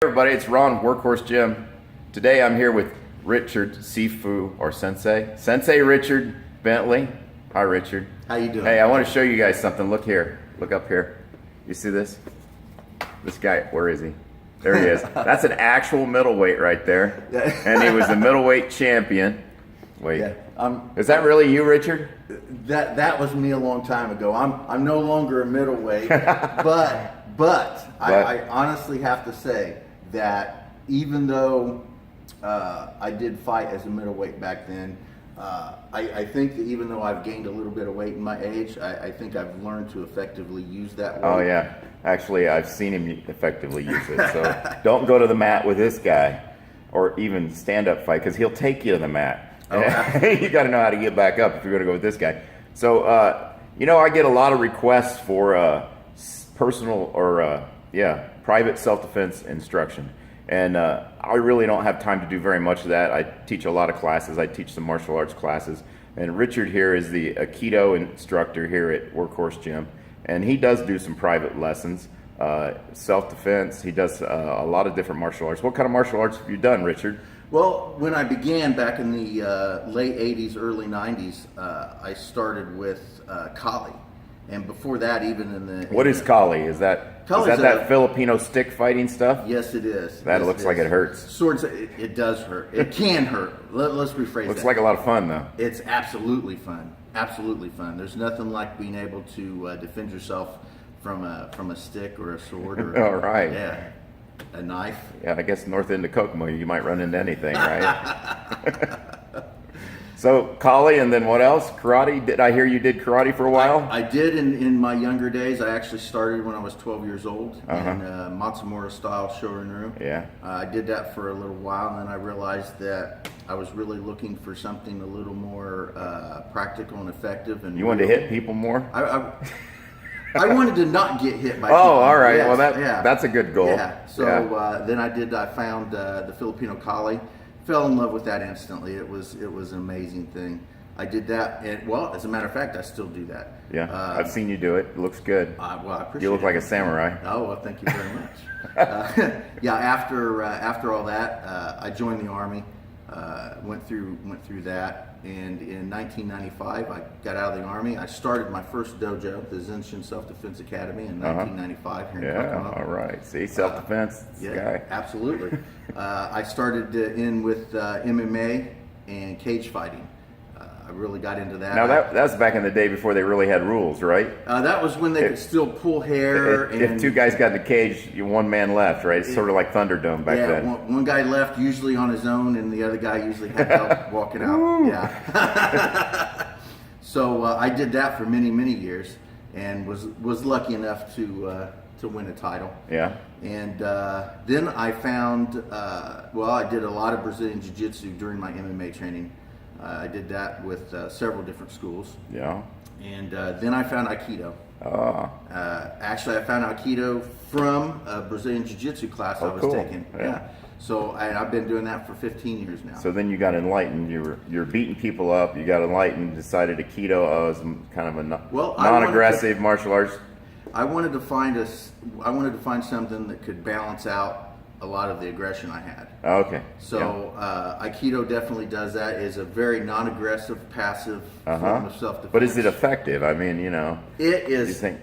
Everybody, it's Ron, Workhorse Gym. Today I'm here with Richard Sifu, or Sensei Richard Bentley. Hi Richard. How you doing? Hey, I want to show you guys something. Look here. Look up here. You see this? This guy, where is he? There he is. That's an actual middleweight right there. Yeah. And he was the middleweight champion. Wait. Yeah, is that really you, Richard? that was me a long time ago. I'm no longer a middleweight, but I honestly have to say that even though I did fight as a middleweight back then, I think that even though I've gained a little bit of weight in my age, I think I've learned to effectively use that weight. Oh yeah, actually I've seen him effectively use it. So don't go to the mat with this guy, or even stand-up fight, because he'll take you to the mat. Oh, you got to know how to get back up if you're going to go with this guy. So I get a lot of requests for personal or private self-defense instruction, and I really don't have time to do very much of that. I teach a lot of classes. I teach some martial arts classes, and Richard here is the Aikido instructor here at Workhorse Gym, and he does do some private lessons, self-defense. He does a lot of different martial arts. What kind of martial arts have you done, Richard? Well, when I began back in the late 80s, early 90s, I started with Kali. And before that, even in the... What is Kali? Is that that Filipino stick fighting stuff? Yes, it is. That yes, looks like it hurts. Swords, it does hurt. It can hurt. Let's rephrase that. Looks like a lot of fun, though. It's absolutely fun. Absolutely fun. There's nothing like being able to defend yourself from a stick or a sword or... All right. Yeah. A knife. Yeah, I guess north end of Kokomo, you might run into anything, right? So, Kali, and then what else? Karate? Did I hear you did karate for a while? I did in my younger days. I actually started when I was 12 years old in Matsumura style Shorin-ryu. Yeah. I did that for a little while, and then I realized that I was really looking for something a little more practical and effective. And You wanted to hit people more? I wanted to not get hit by people. Oh, all right. Yes, Well, yeah. that's a good goal. Yeah. So then I found the Filipino Kali. Fell in love with that instantly. It was an amazing thing. I did that, and well, as a matter of fact, I still do that. Yeah, I've seen you do it. It looks good. Well, I appreciate it. You look like a samurai. Oh, well, thank you very much. Yeah, after all that, I joined the Army. Went through that, and in 1995, I got out of the Army. I started my first dojo, the Zenshin Self-Defense Academy, in 1995 here in Kokomo. All right. See, self-defense. Yeah, guy. absolutely. I started in with MMA and cage fighting. I really got into that. Now that's back in the day before they really had rules, right? That was when they could still pull hair. If two guys got in the cage, one man left, right? It's sort of like Thunderdome back then. One guy left usually on his own, and the other guy usually had help walking out. Yeah. So I did that for many, many years, and was lucky enough to win a title. Yeah. And then I found, I did a lot of Brazilian Jiu-Jitsu during my MMA training. I did that with several different schools. Yeah. And then I found Aikido. Oh. Actually, I found Aikido from a Brazilian Jiu-Jitsu class I was cool. taking. Yeah. So I've been doing that for 15 years now. So then you got enlightened. You're beating people up. You got enlightened. Decided Aikido was kind of a non-aggressive martial arts. I wanted to find something that could balance out a lot of the aggression I had. Okay. So Aikido definitely does that. It's a very non-aggressive, passive form of self-defense. But is it effective? I mean, It is. You think?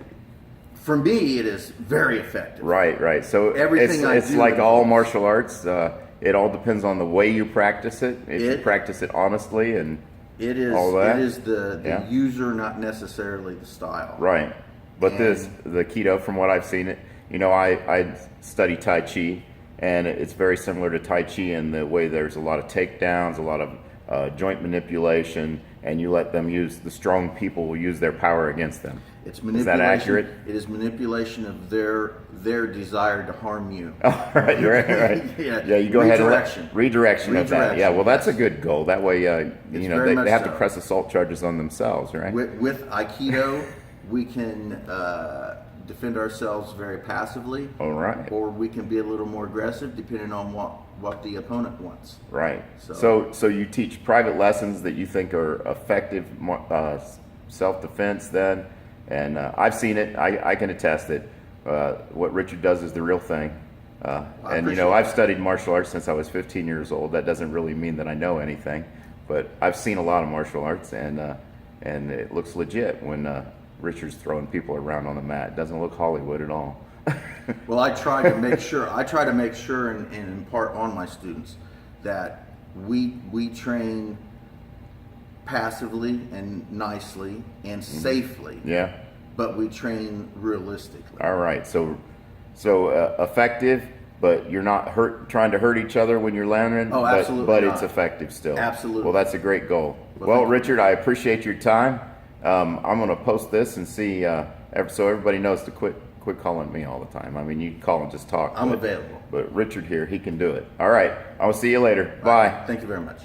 For me, it is very effective. Right. So Everything it's like all martial arts. It all depends on the way you practice it. If you practice it honestly and all that. It is the user, not necessarily the style. Right. But the Aikido, from what I've seen it, I study Tai Chi, and it's very similar to Tai Chi in the way there's a lot of takedowns, a lot of joint manipulation, and you let them the strong people will use their power against them. It's manipulation. Is that accurate? It is manipulation of their desire to harm you. Oh, right. Yeah, you go ahead and redirection of that. Yeah, well, that's a good goal. That way, they have to press assault charges on themselves, right? With Aikido, we can defend ourselves very passively. All right. Or we can be a little more aggressive, depending on what the opponent wants. Right. So you teach private lessons that you think are effective self-defense then, and I've seen it. I can attest that what Richard does is the real thing. And you know, I've studied martial arts since I was 15 years old. That doesn't really mean that I know anything, but I've seen a lot of martial arts, and it looks legit when Richard's throwing people around on the mat. It doesn't look Hollywood at all. Well, I try to make sure. I try to make sure and impart on my students that we train passively and nicely and safely. Yeah. But we train realistically. All right. So effective, but you're not trying to hurt each other when you're learning. Oh, absolutely But not. it's effective still. Absolutely. Well, that's a great goal. Well, Well, thank you. Richard, I appreciate your time. I'm going to post this and see, so everybody knows to quit calling me all the time. I mean, you can call and just talk. I'm available. But Richard here, he can do it. All right. I'll see you later. Bye. Thank you very much.